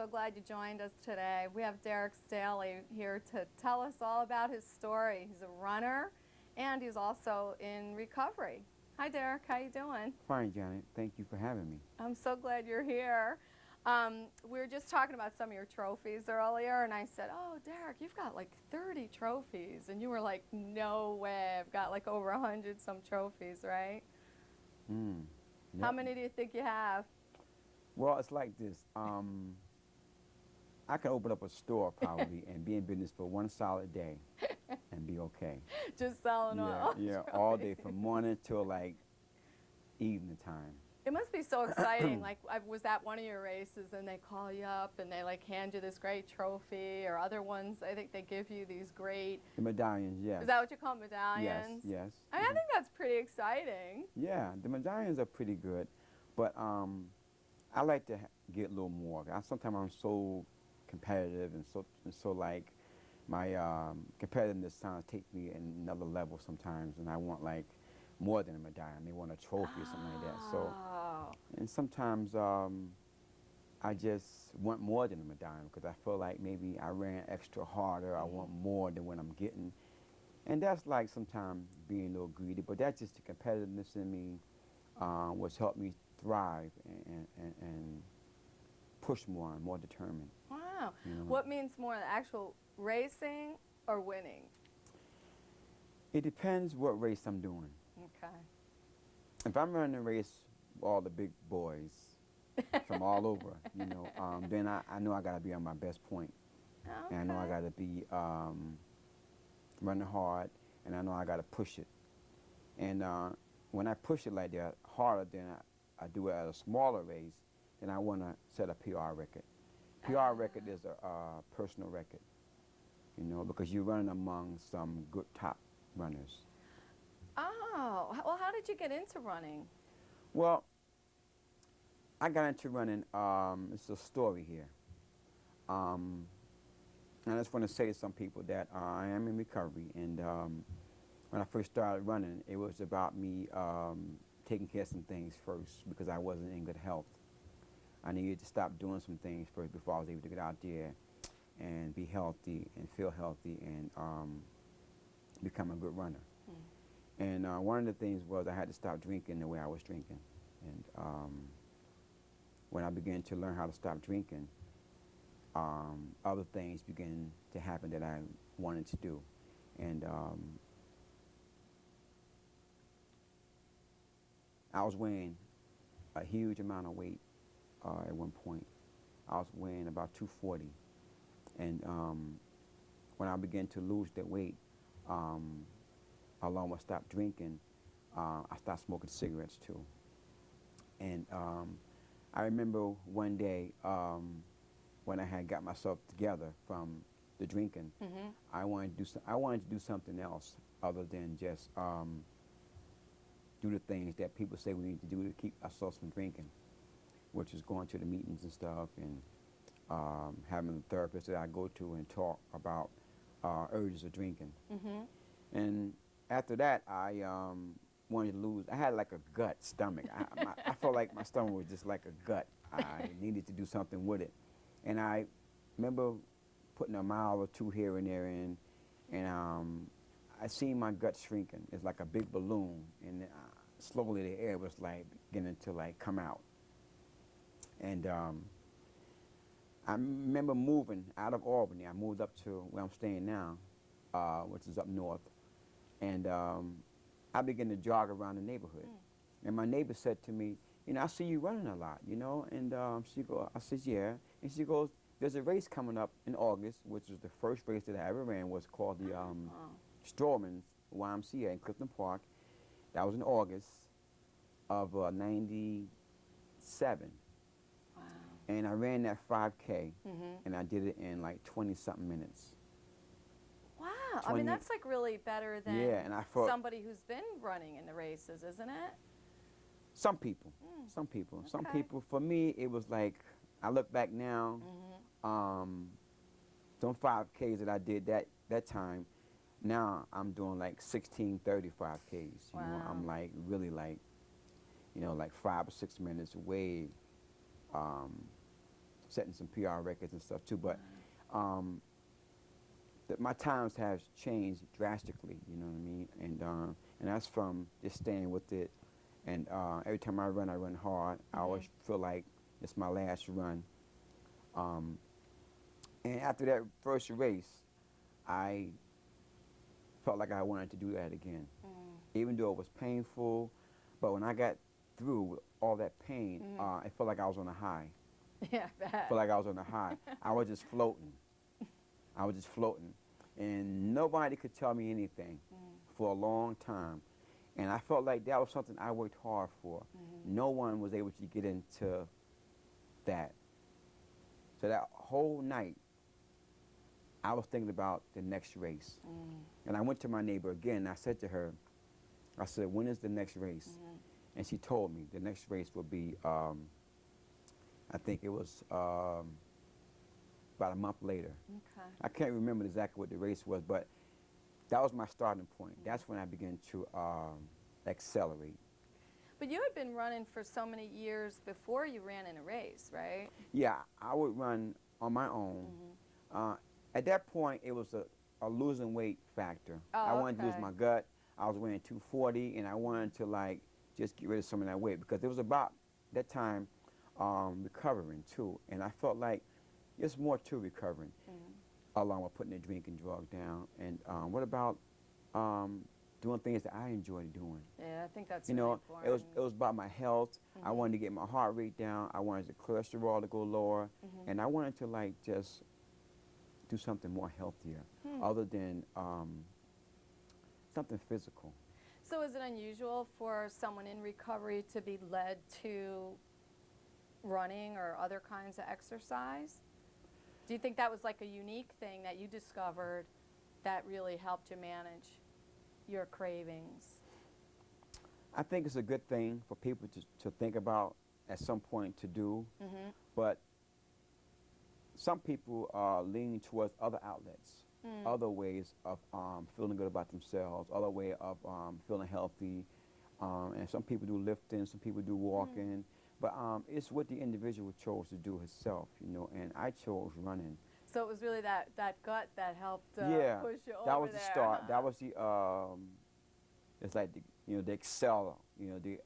so glad you joined us today. We have Derrick Staley here to tell us all about his story. He's a runner, and he's also in recovery. Hi, Derrick. How you doing? Fine, Janet. Thank you for having me. I'm so glad you're here. We were just talking about some of your trophies earlier, and I said, oh, Derrick, you've got like 30 trophies. And you were like, no way. I've got like over 100 some trophies, right? Mm. How Yep. many do you think you have? Well, it's like this. I can open up a store probably and be in business for one solid day and be okay. Just selling Yeah, all yeah, all day trophies. from morning till like evening time. It must be so exciting. Like, I was at one of your races and they call you up and they like hand you this great trophy, or other ones, I think they give you these great, The medallions, yes. is that what you call Yes, medallions? yes. I mean, I think that's pretty exciting. Yeah, the medallions are pretty good, but I like to get a little more. Sometimes I'm so competitive and so like my competitiveness sometimes take me another level sometimes, and I want like more than a medallion. I may want a trophy or something like that. So, Oh. and sometimes I just want more than a medallion because I feel like maybe I ran extra harder. I want more than what I'm getting, and that's like sometimes being a little greedy. But that's just the competitiveness in me, what's helped me thrive and push more and more determined. Wow. You know? What means more, the actual racing or winning? It depends what race I'm doing. Okay. If I'm running a race with all the big boys from all over, then I know I got to be on my best point. Okay. And I know I got to be running hard, and I know I got to push it. And when I push it like that harder than I do it at a smaller race, then I want to set a PR record. PR record is a personal record, because you're running among some good top runners. Oh, well, how did you get into running? Well, I got into running. It's a story here. And I just want to say to some people that I am in recovery. And when I first started running, it was about me taking care of some things first because I wasn't in good health. I needed to stop doing some things first before I was able to get out there and be healthy and feel healthy and become a good runner. And one of the things was I had to stop drinking the way I was drinking. And when I began to learn how to stop drinking, other things began to happen that I wanted to do. And I was weighing a huge amount of weight at one point. I was weighing about 240. And when I began to lose that weight, along with stop drinking, I started smoking cigarettes too. And I remember one day when I had got myself together from the drinking, I wanted to do something else other than just do the things that people say we need to do to keep ourselves from drinking, which is going to the meetings and stuff and having a therapist that I go to and talk about urges of drinking. And after that, I wanted to lose. I had like a gut stomach. I felt like my stomach was just like a gut. I needed to do something with it. And I remember putting a mile or two here and there in, and I seen my gut shrinking. It's like a big balloon, and slowly the air was like beginning to like come out. And I remember moving out of Albany. I moved up to where I'm staying now, which is up north. And I began to jog around the neighborhood. And my neighbor said to me, I see you running a lot, And I said, yeah. And she goes, there's a race coming up in August, which was the first race that I ever ran, was called the Strawman's YMCA in Clifton Park. That was in August of 97. Wow. And I ran that 5K, and I did it in like 20-something minutes. Wow. I mean, that's like really better than and I felt somebody who's been running in the races, isn't it? some people. Some people. For me, it was like, I look back now, some 5Ks that I did that time, now I'm doing like 16, 35 Ks. Wow. I'm like really like, like 5 or 6 minutes away setting some PR records and stuff too. But my times have changed drastically. You know what I mean? And that's from just staying with it. And every time I run hard. I always feel like it's my last run. And after that first race, I felt like I wanted to do that again, even though it was painful. But when I got through with all that pain, it felt like I was on a high. Yeah, I bet. Felt like I was on a high. I was just floating. I was just floating, and nobody could tell me anything for a long time. And I felt like that was something I worked hard for. No one was able to get into that. So that whole night, I was thinking about the next race. And I went to my neighbor again, and I said to her, I said, when is the next race? And she told me the next race will be, I think it was about a month later. Okay. I can't remember exactly what the race was, but that was my starting point. That's when I began to accelerate. But you had been running for so many years before you ran in a race, right? Yeah, I would run on my own. At that point, it was a losing weight factor. Oh, I wanted to lose okay. my gut. I was weighing 240, and I wanted to like just get rid of some of that weight because it was about that time recovering too. And I felt like there's more to recovering, along with putting the drinking drug down. And what about doing things that I enjoy doing? Yeah, I think that's You really know, important. it was about my health. I wanted to get my heart rate down. I wanted the cholesterol to go lower, and I wanted to like just do something more healthier, other than something physical. So is it unusual for someone in recovery to be led to running or other kinds of exercise? Do you think that was like a unique thing that you discovered that really helped you manage your cravings? I think it's a good thing for people to think about at some point to do, but some people are leaning towards other outlets, other ways of feeling good about themselves, other way of feeling healthy. And some people do lifting, some people do walking, but it's what the individual chose to do herself, you know, and I chose running. So it was really that gut that helped Yeah, push you over that was there, the start. huh? That was the, it's like, the acceler, the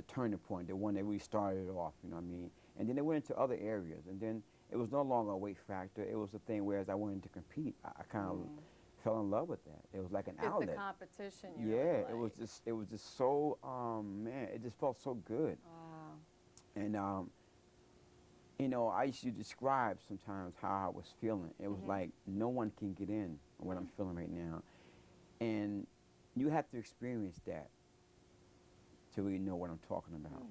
turning point, the one that we started off, you know what I mean? And then it went into other areas, and then it was no longer a weight factor. It was a thing where as I wanted to compete, I kind of fell in love with that. It was like an It's outlet. the competition you Yeah, really it was like. just so, man, it just felt so good. Wow. And, I used to describe sometimes how I was feeling. It was like no one can get in on what I'm feeling right now. And you have to experience that to really know what I'm talking about.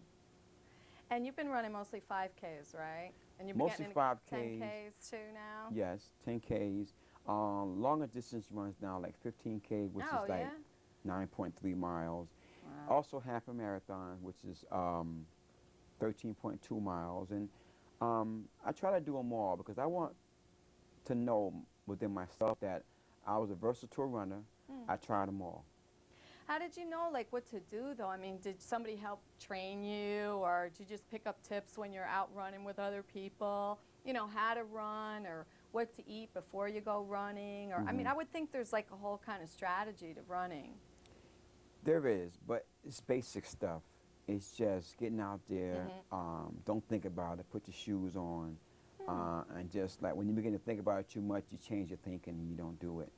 And you've been running mostly 5Ks, right? And you've been Mostly getting into 5Ks. 10Ks too now? Yes, 10Ks. Longer distance runs now like 15K, which Oh, is like yeah? 9.3 miles. Wow. Also half a marathon, which is 13.2 miles. And I try to do them all because I want to know within myself that I was a versatile runner. I tried them all. How did you know like what to do though? I mean, did somebody help train you, or did you just pick up tips when you're out running with other people? You know, how to run or what to eat before you go running? Or I mean, I would think there's like a whole kind of strategy to running. There is, but it's basic stuff. It's just getting out there. Don't think about it. Put your shoes on. And just like when you begin to think about it too much, you change your thinking and you don't do it.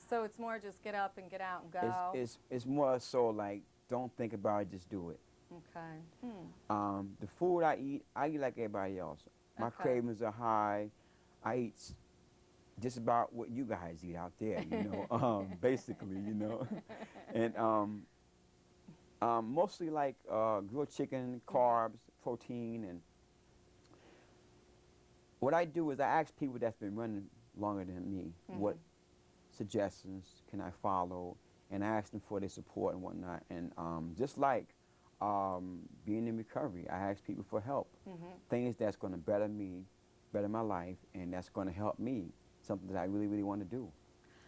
So it's more just get up and get out and go. It's more so like don't think about it, just do it. Okay. The food I eat like everybody else. My Okay. cravings are high. I eat just about what you guys eat out there, basically, and mostly like grilled chicken, carbs, protein, and what I do is I ask people that's been running longer than me what suggestions can I follow, and I ask them for their support and whatnot. And just like being in recovery, I ask people for help, things that's going to better me, better my life, and that's going to help me, something that I really, really want to do.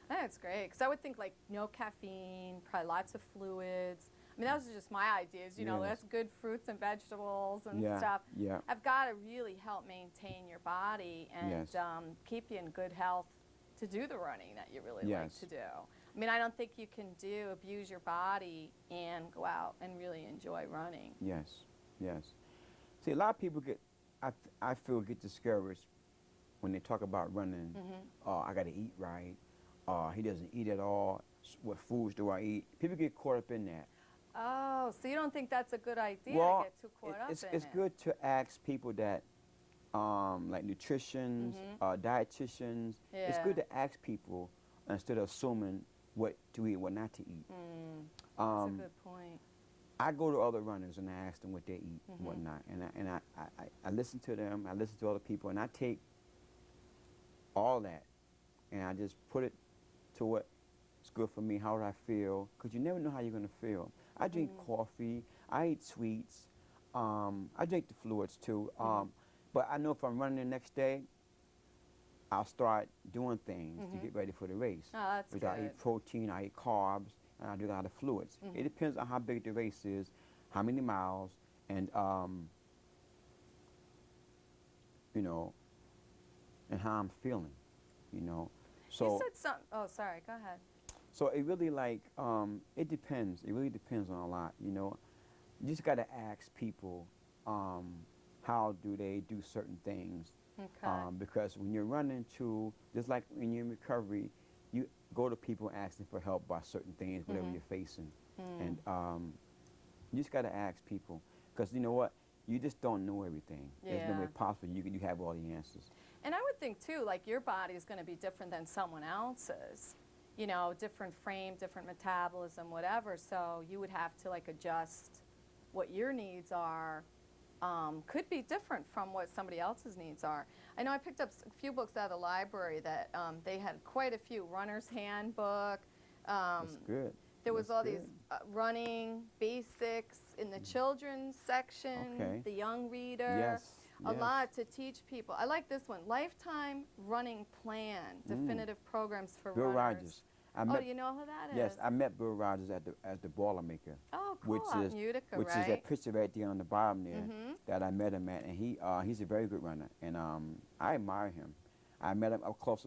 That's great, because I would think like no caffeine, probably lots of fluids. I mean, those are just my ideas. You know, Yes. that's good fruits and vegetables and Yeah, stuff. yeah. Have got to really help maintain your body and Yes. keep you in good health to do the running that you really like Yes. to do. I mean, I don't think you can abuse your body and go out and really enjoy running. Yes, yes. See, a lot of people I feel get discouraged when they talk about running. I got to eat right. He doesn't eat at all. What foods do I eat? People get caught up in that. Oh, so you don't think that's a good idea Well, to get too caught up in it's it? good to ask people that, like nutritionists, dietitians. It's Yeah. good to ask people instead of assuming what to eat, what not to eat. That's a Um, good point. I go to other runners and I ask them what they eat and whatnot, and I listen to them. I listen to other people, and I take all that and I just put it to what's good for me. How do I feel? Because you never know how you're gonna feel. I drink coffee. I eat sweets. I drink the fluids too. But I know if I'm running the next day, I'll start doing things to get ready for the race. Oh, that's Which good. I eat protein, I eat carbs, and I do a lot of fluids. It depends on how big the race is, how many miles, and you know, and how I'm feeling, you know. So You said something. Oh, sorry. Go ahead. so it really like it depends. It really depends on a lot, you know. You just gotta ask people how do they do certain things. Okay. Because when you're running to, just like when you're in recovery, you go to people asking for help by certain things, whatever you're facing. And you just got to ask people. Because you know what? You just don't know everything. There's no way Yeah. possible you have all the answers. And I would think, too, like your body is going to be different than someone else's. You know, different frame, different metabolism, whatever. So you would have to, like, adjust what your needs are. Could be different from what somebody else's needs are. I know I picked up a few books out of the library that they had quite a few. Runner's Handbook. That's good. There was That's all good. these running basics in the children's section, Okay. the young reader. Yes. A yes. lot to teach people. I like this one, Lifetime Running Plan, Definitive Programs for Bill Runners. Rogers. I Oh, met, do you know who that is? yes, I met Bill Rogers at the Boilermaker. Oh, cool. Which Out is in Utica, which right? is that picture right there on the bottom there that I met him at, and he's a very good runner, and I admire him. I met him up close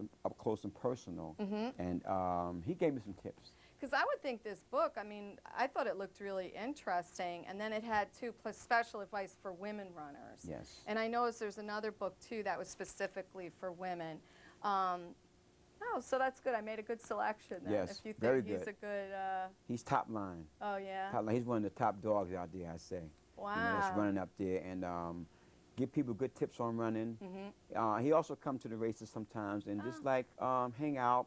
and personal, and he gave me some tips. Because I would think this book, I mean, I thought it looked really interesting, and then it had, too, plus special advice for women runners. Yes. And I noticed there's another book, too, that was specifically for women. Oh, so that's good. I made a good selection then. Yes, If you think very he's good. a good, He's top line. oh, yeah? Top line. He's one of the top dogs out there, I say. Wow. You know, that's running up there and give people good tips on running. He also comes to the races sometimes and just like hang out,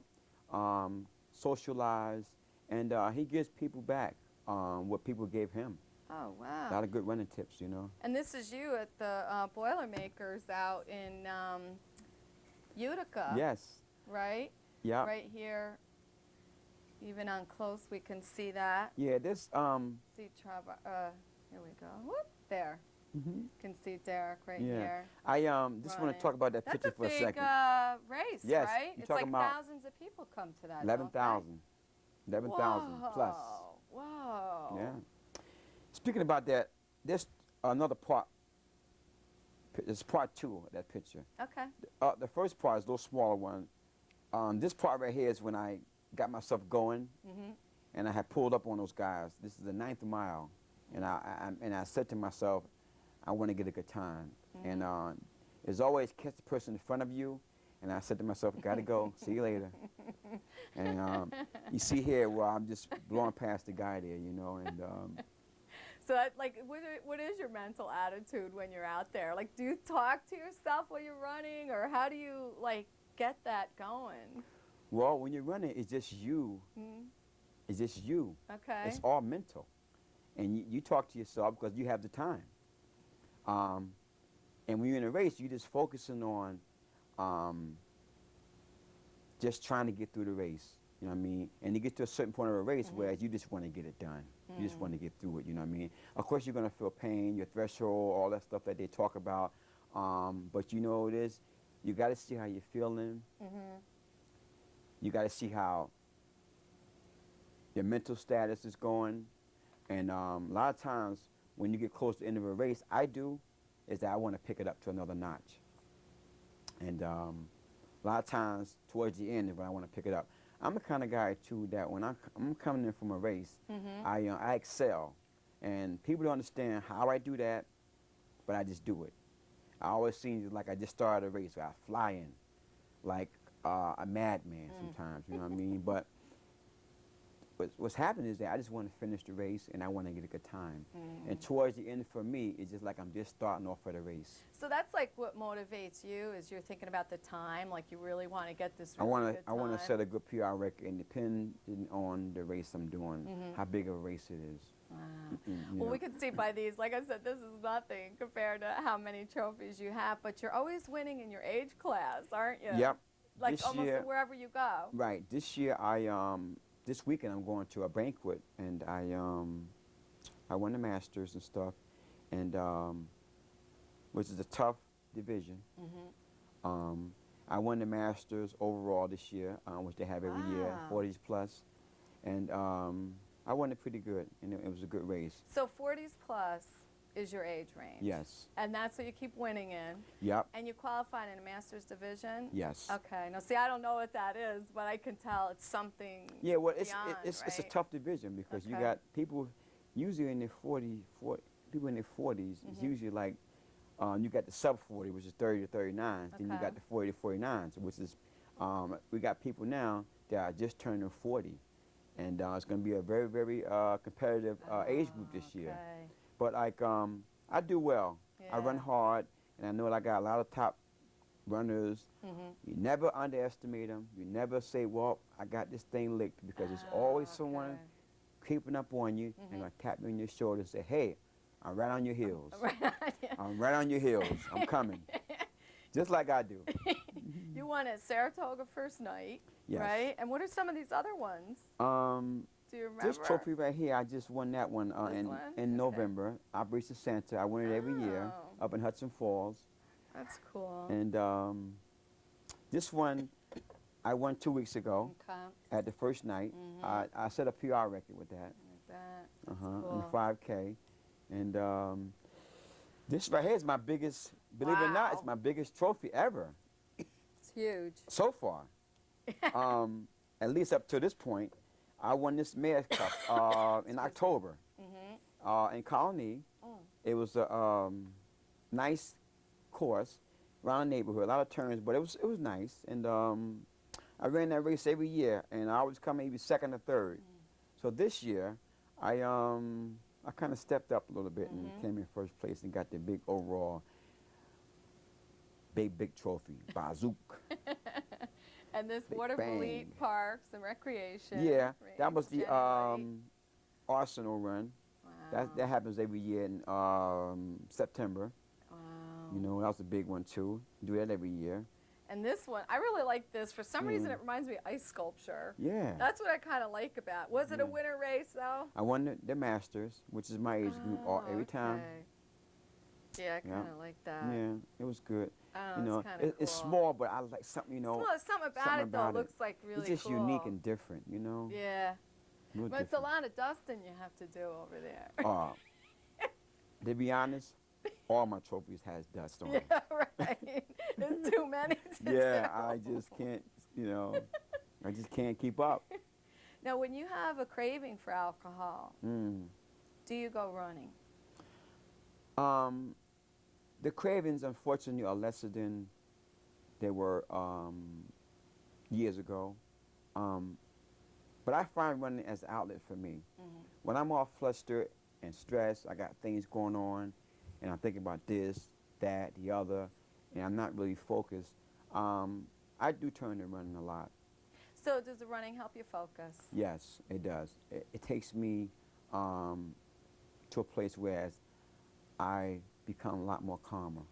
socialize, and he gives people back what people gave him. Oh, A wow. lot of good running tips, you know. And this is you at the Boilermakers out in Utica, Yes. right? Yeah. Right here. Even on close, we can see that. Yeah. This See here we go. Whoop, there. You can see Derrick right Yeah. here. I just want running. to talk about that That's picture a for a big second. race, Yes, right? you're It's like talking about thousands of people come to that. 11,000. 11,000 plus. Whoa. Yeah. Speaking about that, there's another part. It's part 2 of that picture. Okay. The first part is a little smaller one. This part right here is when I got myself going, and I had pulled up on those guys. This is the 9th mile, and I said to myself, I want to get a good time. And there's always catch the person in front of you, and I said to myself, gotta go. See you later. And you see here where I'm just blowing past the guy there, you know, and. So, like, what is your mental attitude when you're out there? Like, do you talk to yourself while you're running, or how do you, like, get that going? Well, when you're running, it's just you. It's just you. Okay. It's all mental. And you talk to yourself because you have the time. And when you're in a race, you're just focusing on just trying to get through the race. You know what I mean? And you get to a certain point of a race where you just want to get it done. You just want to get through it, you know what I mean? Of course, you're going to feel pain, your threshold, all that stuff that they talk about. But you know what it is? You got to see how you're feeling. You got to see how your mental status is going. And a lot of times when you get close to the end of a race, is that I want to pick it up to another notch. And a lot of times towards the end is when I want to pick it up. I'm the kind of guy too that when I'm coming in from a race, I excel, and people don't understand how I do that, but I just do it. I always seem like I just started a race. I fly in like a madman sometimes, you know what I mean? But what's happening is that I just want to finish the race and I want to get a good time. And towards the end for me, it's just like I'm just starting off for the race. So that's like what motivates you, is you're thinking about the time, like you really want to get this really good time. I want to set a good PR record, and depending on the race I'm doing, how big of a race it is. Wow. You Well, know. we can see by these, like I said, this is nothing compared to how many trophies you have, but you're always winning in your age class, aren't you? Yep. Like This almost year, wherever you go. right. This year, this weekend I'm going to a banquet, and I won the Masters and stuff, and which is a tough division. I won the Masters overall this year, which they have every year, 40s plus, and I won it pretty good, and it was a good race. So 40s plus is your age range. Yes. And that's what you keep winning in. Yep. And you qualified in a Masters division? Yes. Okay. Now, see, I don't know what that is, but I can tell it's something Yeah, well, beyond, it's a right? tough division because you Okay. got people usually in their 40s. It's usually like you got the sub 40, which is 30 to 39. Then you Okay. got the 40 to 49, which is we got people now that are just turning 40, and it's going to be a very, very competitive age group this year. Okay. But like I do well. I run Yeah. hard, and I know that I got a lot of top runners. You never underestimate them. You never say, well, I got this thing licked, because there's always someone creeping up on you and gonna tap you on your shoulder and say, hey, I'm right on your heels. I'm right on your heels. I'm coming. Just like I do. You won at Saratoga first night, Yes. right? And what are some of these other ones? Do you remember? This trophy right here, I just won that one This one? in Okay. November. Operation Santa. I win it every year Oh. up in Hudson Falls. That's cool. And this one, I won 2 weeks ago Okay. at the first night. I set a PR record with that. Like that. In Cool. the 5K. And this right here is my biggest, believe it or not, it's Wow. my biggest trophy ever It's huge. so far. At least up to this point. I won this Mayor's Cup in October in Colony. It was a nice course around the neighborhood, a lot of turns, but it was nice. And I ran that race every year, and I always come maybe second or third. So this year, I kind of stepped up a little bit and came in first place and got the big overall big trophy, bazooka. And this Big Water bang. Fleet Parks and Recreation. Yeah, right, that was the January. Arsenal run. Wow. That happens every year in September. Wow. You know, that was a big one too. Do that every year. And this one, I really like this. For some reason, it reminds me of ice sculpture. Yeah. That's what I kind of like about. Was it a winter race though? I won the Masters, which is my age group every time. Okay. Yeah, I Yeah. kind of like that. Yeah, it was good. Oh, You know, it's kind of cool. it's small, but I like something. You know, Well, something about something it though about it. looks like really it's just cool. unique and different. You know. Yeah. Real But it's a different. lot of dusting you have to do over there. To be honest, all my trophies has dust on. Yeah, right. There's too many to Yeah, do. I just can't. You know, I just can't keep up. Now, when you have a craving for alcohol, do you go running? The cravings, unfortunately, are lesser than they were years ago. But I find running as an outlet for me. When I'm all flustered and stressed, I got things going on, and I'm thinking about this, that, the other, and I'm not really focused. I do turn to running a lot. So does the running help you focus? Yes, it does. It takes me to a place where I become a lot more calmer.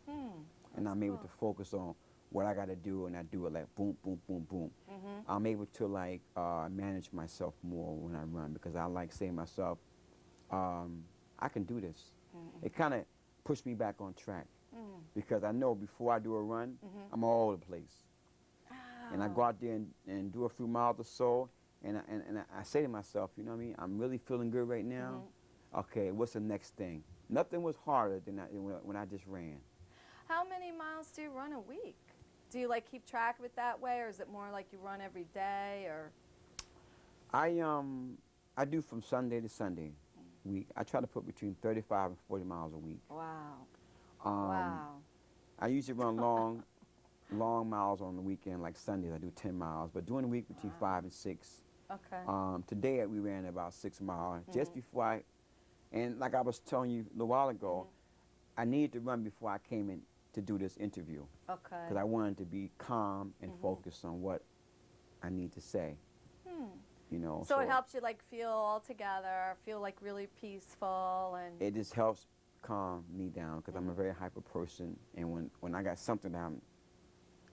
And I'm able to focus on what I got to do, and I do it like boom, boom, boom, boom. I'm able to like manage myself more when I run, because I like saying to myself, I can do this. It kind of pushed me back on track, because I know before I do a run, I'm all over the place. And I go out there and do a few miles or so, and I say to myself, you know what I mean? I'm really feeling good right now. okay, what's the next thing? Nothing was harder than when I just ran. How many miles do you run a week? Do you like keep track of it that way, or is it more like you run every day, or? I I do from Sunday to Sunday week. I try to put between 35 and 40 miles a week. Wow. Um, Wow. I usually run long miles on the weekend, like Sundays. I do 10 miles, but during the week between Wow. 5 and 6. Okay. Today we ran about 6 miles. Just Mhm. before and like I was telling you a little while ago, I needed to run before I came in to do this interview Okay. because I wanted to be calm and Mhm. focused on what I need to say. Hmm. You know, So it helps you like feel all together, feel like really peaceful, and it just helps calm me down because I'm a very hyper person, and when I got something that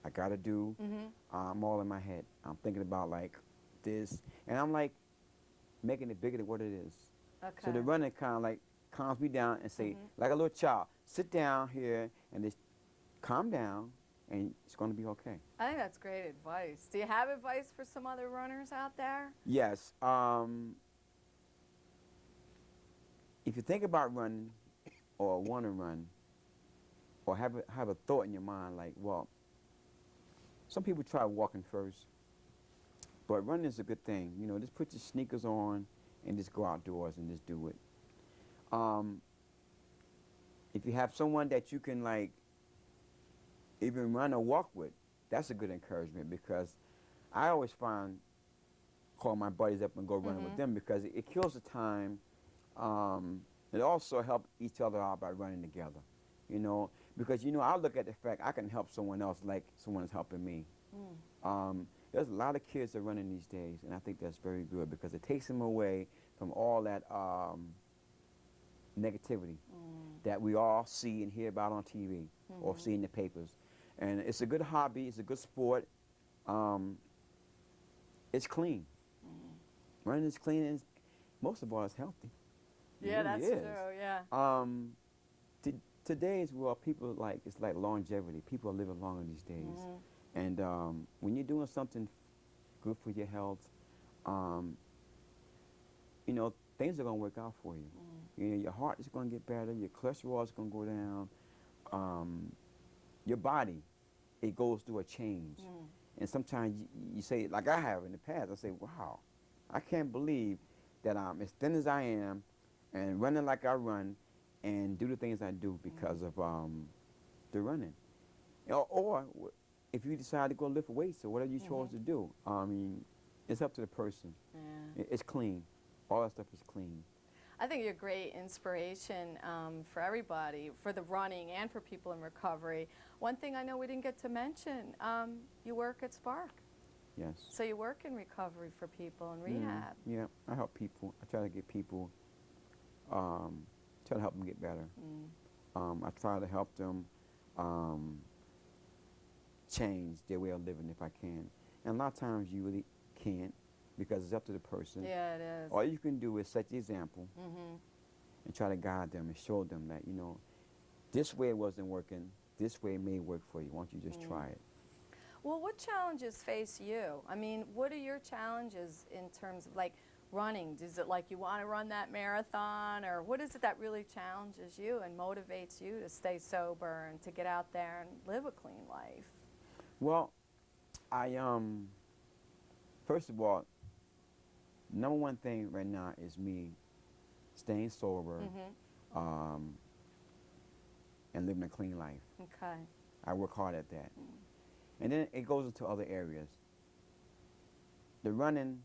I gotta do, Mhm. I'm all in my head. I'm thinking about like this, and I'm like making it bigger than what it is. So the Okay. running kind of like calms me down and say, Mhm. like a little child, sit down here and just calm down, and it's gonna be okay. I think that's great advice. Do you have advice for some other runners out there? Yes. If you think about running or want to run or have a thought in your mind like, well, some people try walking first, but running is a good thing. You know, just put your sneakers on and just go outdoors and just do it. Um, if you have someone that you can like even run or walk with, that's a good encouragement because I always find call my buddies up and go running with Mhm. them because it kills the time. Um, it also helps each other out by running together, you know, because you know I look at the fact I can help someone else like someone is helping me. Mm. There's a lot of kids that are running these days, and I think that's very good because it takes them away from all that negativity Mm. that we all see and hear about on TV or Mhm. see in the papers. And it's a good hobby. It's a good sport. Um, it's clean. Mm. Running is clean, and most of all, it's healthy. It Yeah, really that's is. true. Yeah. Um, today's world, people like it's like longevity. People are living longer these days, Mhm. and when you're doing something good for your health, um, you know things are gonna work out for you. Mm. You know, your heart is gonna get better. Your cholesterol is gonna go down. Um, your body, it goes through a change, Mm. and sometimes you say, like I have in the past, I say, wow, I can't believe that I'm as thin as I am, and running like I run, and do the things I do because of the running. Or if you decide to go lift weights or whatever you chose Mhm. to do, I mean, it's up to the person. Yeah. It's clean. All that stuff is clean. I think you're a great inspiration for everybody, for the running and for people in recovery. One thing I know we didn't get to mention, you work at Spark. Yes. So you work in recovery for people in Mm, rehab. yeah, I help people. I try to get people, try to help them get better. Mm. I try to help them um, change their way of living if I can. And a lot of times you really can't because it's up to the person. Yeah, it is. All you can do is set the example Mhm. and try to guide them and show them that, you know, this way it wasn't working, this way it may work for you. Why don't you just try it? Well, what challenges face you? I mean, what are your challenges in terms of like running? Is it like you want to run that marathon, or what is it that really challenges you and motivates you to stay sober and to get out there and live a clean life? Well, I first of all, number one thing right now is me staying sober Mhm. um, and living a clean life. Okay. I work hard at that. Mm. And then it goes into other areas. The running,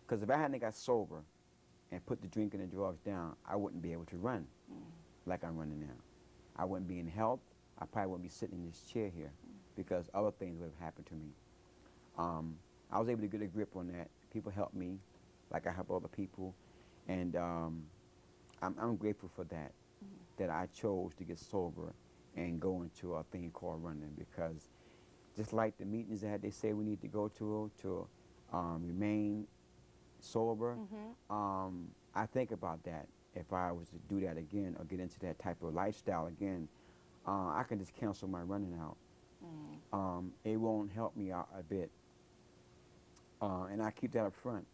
because if I hadn't got sober and put the drinking and drugs down, I wouldn't be able to run Mm. like I'm running now. I wouldn't be in health. I probably wouldn't be sitting in this chair here because other things would have happened to me. I was able to get a grip on that. People helped me, like I help other people, and I'm grateful for that. That I chose to get sober and go into a thing called running because just like the meetings that they say we need to go to remain sober, Mhm. I think about that. If I was to do that again or get into that type of lifestyle again, I can just cancel my running out. Mm. It won't help me out a bit, and I keep that up front.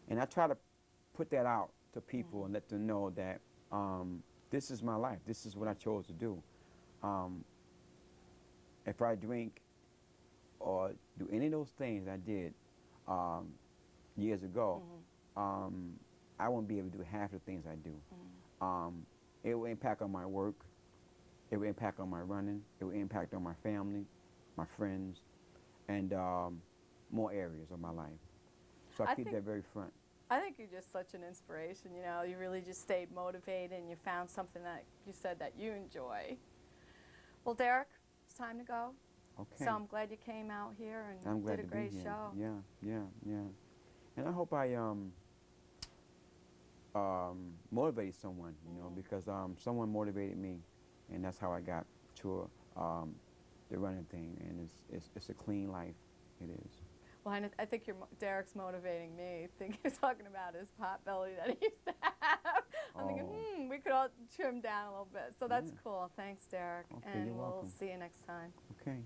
And I try to put that out to people and let them know that this is my life. This is what I chose to do. If I drink or do any of those things I did years ago, I won't be able to do half the things I do. It will impact on my work. It will impact on my running. It will impact on my family, my friends, and more areas of my life. So I keep think- that very front. I think you're just such an inspiration. You know, you really just stayed motivated and you found something that you said that you enjoy. Well, Derrick, it's time to go. Okay. So I'm glad you came out here and I'm glad did a to great be here. show. Yeah. And I hope I motivated someone, you know, because someone motivated me, and that's how I got to the running thing. And it's a clean life. It is. Well, and I think Derrick's motivating me. I think you're talking about his pot belly that he used to have. I'm thinking, we could all trim down a little bit. So that's Yeah. cool. Thanks, Derrick. Okay, and you're we'll welcome. see you next time. Okay.